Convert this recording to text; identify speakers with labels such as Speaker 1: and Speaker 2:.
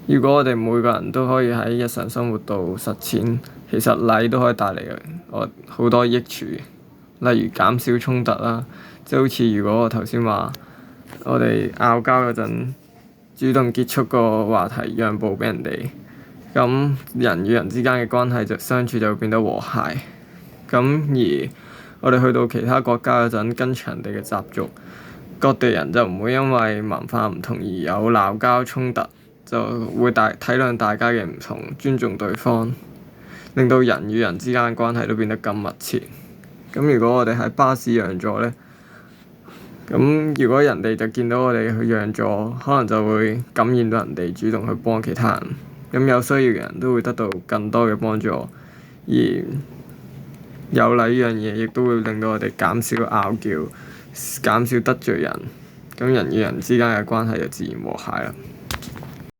Speaker 1: 如果我哋每個人都可以喺日常生活度實踐，其實禮都可以帶嚟我好多益處，例如減少衝突啦，即係好似如果我頭先話我哋拗交嗰陣，主動結束個話題，讓步俾人哋，咁人與人之間嘅關係就相處就會變得和諧。咁而我哋去到其他國家嗰陣，跟隨人哋嘅習俗，各地人就唔會因為文化唔同而有鬧交衝突，就會體諒大家嘅唔同，尊重對方，令到人與人之間嘅關係都變得更密切。咁如果我哋喺巴士讓座咧，咁如果人哋就見到我哋去讓座，可能就會感染到人哋主動去幫其他人，咁有需要嘅人都會得到更多嘅幫助，而有禮呢樣嘢亦都會令到我哋減少拗撬，減少得罪人，咁人與人之間嘅關係就自然和諧啦。